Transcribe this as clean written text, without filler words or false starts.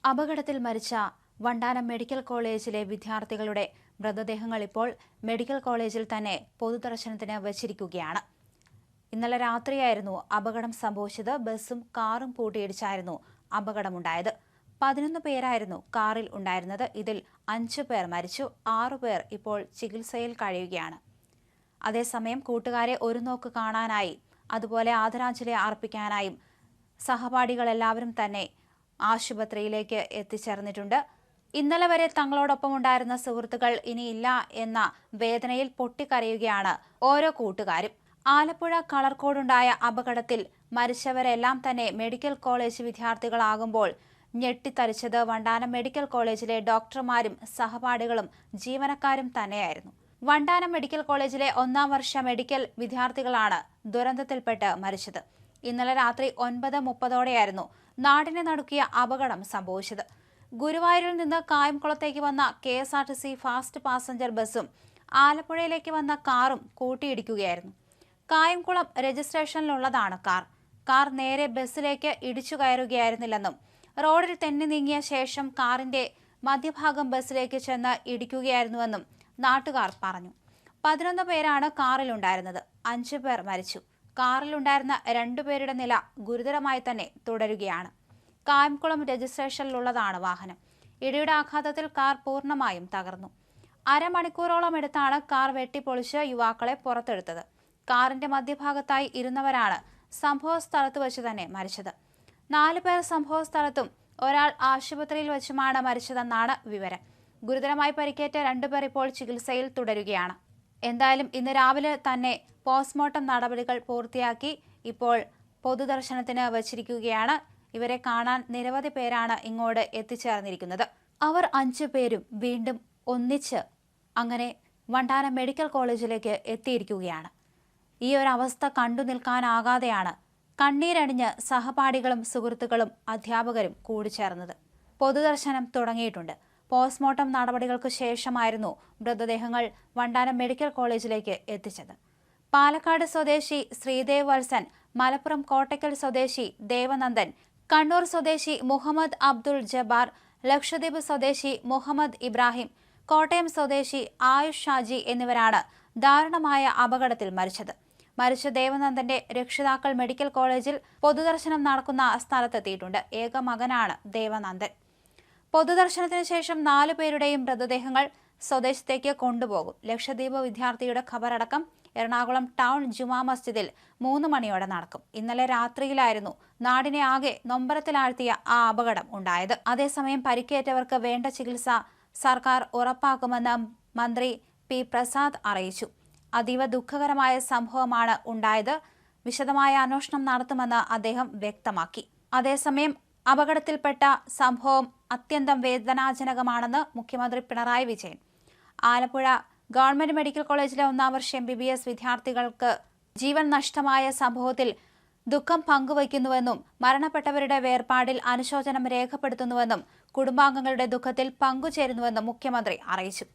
അപകടത്തിൽ മരിച്ച വണ്ടാനം മെഡിക്കൽ കോളേജിലെ വിദ്യാർത്ഥികളുടെ മൃതദേഹങ്ങൾ ഇപ്പോൾ മെഡിക്കൽ കോളേജിൽ തന്നെ പൊതുദർശനത്തിന് വച്ചിരിക്കുകയാണ്. ഇന്നലെ രാത്രിയായിരുന്നു അപകടം സംഭവിച്ചത്. ബസ്സും കാറും കൂട്ടിയിടിച്ചായിരുന്നു അപകടമുണ്ടായത്. 11 പേരായിരുന്നു കാറിൽ ഉണ്ടായിരുന്നത്. ഇതിൽ 5 പേർ മരിച്ചു. 6 പേർ ഇപ്പോൾ ചികിത്സയിൽ കഴിയുകയാണ്. അതേസമയം കൂട്ടുകാരെ ഒരു നോക്ക് കാണാനായി, അതുപോലെ ആദരാഞ്ജലി അർപ്പിക്കാനായും സഹപാഠികളെല്ലാവരും തന്നെ ആശുപത്രിയിലേക്ക് എത്തിച്ചേർന്നിട്ടുണ്ട്. ഇന്നലെ വരെ തങ്ങളോടൊപ്പം ഉണ്ടായിരുന്ന സുഹൃത്തുക്കൾ ഇനിയില്ല എന്ന വേദനയിൽ പൊട്ടിക്കരയുകയാണ് ഓരോ കൂട്ടുകാരും. ആലപ്പുഴ കളർക്കോടുണ്ടായ അപകടത്തിൽ മരിച്ചവരെല്ലാം തന്നെ മെഡിക്കൽ കോളേജ് വിദ്യാർത്ഥികളാകുമ്പോൾ ഞെട്ടിത്തരിച്ചത് വണ്ടാനം മെഡിക്കൽ കോളേജിലെ ഡോക്ടർമാരും സഹപാഠികളും ജീവനക്കാരും തന്നെയായിരുന്നു. വണ്ടാനം മെഡിക്കൽ കോളേജിലെ 1ാം വർഷ മെഡിക്കൽ വിദ്യാർത്ഥികളാണ് ദുരന്തത്തിൽപ്പെട്ട് മരിച്ചത്. ഇന്നലെ രാത്രി 9:30ഓടെയായിരുന്നു നാടിനെ നടുക്കിയ അപകടം സംഭവിച്ചത്. ഗുരുവായൂരിൽ നിന്ന് കായംകുളത്തേക്ക് വന്ന KSRTC ഫാസ്റ്റ് പാസഞ്ചർ ബസ്സും ആലപ്പുഴയിലേക്ക് വന്ന കാറും കൂട്ടിയിടിക്കുകയായിരുന്നു. കായംകുളം രജിസ്ട്രേഷനിലുള്ളതാണ് കാർ നേരെ ബസ്സിലേക്ക് ഇടിച്ചു കയറുകയായിരുന്നില്ലെന്നും റോഡിൽ തെന്നി നീങ്ങിയ ശേഷം കാറിന്റെ മധ്യഭാഗം ബസ്സിലേക്ക് ചെന്ന് ഇടിക്കുകയായിരുന്നുവെന്നും നാട്ടുകാർ പറഞ്ഞു. 11 പേരാണ് കാറിലുണ്ടായിരുന്നത്. 5 പേർ മരിച്ചു. കാറിലുണ്ടായിരുന്ന 2 പേരുടെ നില ഗുരുതരമായി തന്നെ തുടരുകയാണ്. കായംകുളം രജിസ്ട്രേഷനിലുള്ളതാണ് വാഹനം. ഇടിയുടെ ആഘാതത്തിൽ കാർ പൂർണ്ണമായും തകർന്നു. അരമണിക്കൂറോളം എടുത്താണ് കാർ വെട്ടിപ്പൊളിച്ച് യുവാക്കളെ പുറത്തെടുത്തത്. കാറിന്റെ മധ്യഭാഗത്തായി ഇരുന്നവരാണ് സംഭവ സ്ഥലത്ത് വെച്ച് തന്നെ മരിച്ചത്. 4 പേർ സംഭവ സ്ഥലത്തും ഒരാൾ ആശുപത്രിയിൽ വെച്ചുമാണ് മരിച്ചതെന്നാണ് വിവരം. ഗുരുതരമായി പരിക്കേറ്റ 2 പേർ ഇപ്പോൾ ചികിത്സയിൽ തുടരുകയാണ്. എന്തായാലും ഇന്ന് രാവിലെ തന്നെ പോസ്റ്റ്മോർട്ടം നടപടികൾ പൂർത്തിയാക്കി ഇപ്പോൾ പൊതുദർശനത്തിന് വച്ചിരിക്കുകയാണ്. ഇവരെ കാണാൻ നിരവധി പേരാണ് ഇങ്ങോട്ട് എത്തിച്ചേർന്നിരിക്കുന്നത്. അവർ 5 പേരും വീണ്ടും ഒന്നിച്ച് അങ്ങനെ വണ്ടാനം മെഡിക്കൽ കോളേജിലേക്ക് എത്തിയിരിക്കുകയാണ്. ഈ ഒരു അവസ്ഥ കണ്ടു നിൽക്കാനാകാതെയാണ് കണ്ണീരണിഞ്ഞ് സഹപാഠികളും സുഹൃത്തുക്കളും അധ്യാപകരും കൂടിച്ചേർന്നത്. പൊതുദർശനം തുടങ്ങിയിട്ടുണ്ട്. പോസ്റ്റ്മോർട്ടം നടപടികൾക്ക് ശേഷമായിരുന്നു മൃതദേഹങ്ങൾ വണ്ടാനം മെഡിക്കൽ കോളേജിലേക്ക് എത്തിച്ചത്. പാലക്കാട് സ്വദേശി ശ്രീദേവ് വത്സൻ, മലപ്പുറം കോട്ടയ്ക്കൽ സ്വദേശി ദേവനന്ദൻ, കണ്ണൂർ സ്വദേശി മുഹമ്മദ് അബ്ദുൾ ജബ്ബാർ, ലക്ഷദ്വീപ് സ്വദേശി മുഹമ്മദ് ഇബ്രാഹിം, കോട്ടയം സ്വദേശി ആയുഷ് ഷാജി എന്നിവരാണ് ദാരുണമായ അപകടത്തിൽ മരിച്ചത്. മരിച്ച ദേവനന്ദന്റെ രക്ഷിതാക്കൾ മെഡിക്കൽ കോളേജിൽ പൊതുദർശനം നടക്കുന്ന സ്ഥലത്തെത്തിയിട്ടുണ്ട്. ഏക മകനാണ് ദേവനന്ദൻ. പൊതുദർശനത്തിന് ശേഷം 4 പേരുടെയും മൃതദേഹങ്ങൾ സ്വദേശത്തേക്ക് കൊണ്ടുപോകും. ലക്ഷദ്വീപ് വിദ്യാർത്ഥിയുടെ ഖബറടക്കം എറണാകുളം ടൗൺ ജുമാ മസ്ജിദിൽ 3 മണിയോടെ നടക്കും. ഇന്നലെ രാത്രിയിലായിരുന്നു നാടിനെ ആകെ നൊമ്പരത്തിലാഴ്ത്തിയ ആ അപകടം ഉണ്ടായത്. അതേസമയം പരിക്കേറ്റവർക്ക് വേണ്ട ചികിത്സ സർക്കാർ ഉറപ്പാക്കുമെന്ന് മന്ത്രി പി പ്രസാദ് അറിയിച്ചു. അതീവ ദുഃഖകരമായ സംഭവമാണ് ഉണ്ടായത്. വിശദമായ അന്വേഷണം നടത്തുമെന്ന് അദ്ദേഹം വ്യക്തമാക്കി. അതേസമയം അപകടത്തിൽപ്പെട്ട സംഭവം അത്യന്തം വേദനാജനകമാണെന്ന് മുഖ്യമന്ത്രി പിണറായി വിജയൻ. ആലപ്പുഴ ഗവൺമെന്റ് മെഡിക്കൽ കോളേജിലെ 1ാം വർഷ MBBS വിദ്യാർത്ഥികൾക്ക് ജീവൻ നഷ്ടമായ സംഭവത്തിൽ ദുഃഖം പങ്കുവയ്ക്കുന്നുവെന്നും മരണപ്പെട്ടവരുടെ വേർപാടിൽ അനുശോചനം രേഖപ്പെടുത്തുന്നുവെന്നും കുടുംബാംഗങ്ങളുടെ ദുഃഖത്തിൽ പങ്കുചേരുന്നുവെന്നും മുഖ്യമന്ത്രി അറിയിച്ചു.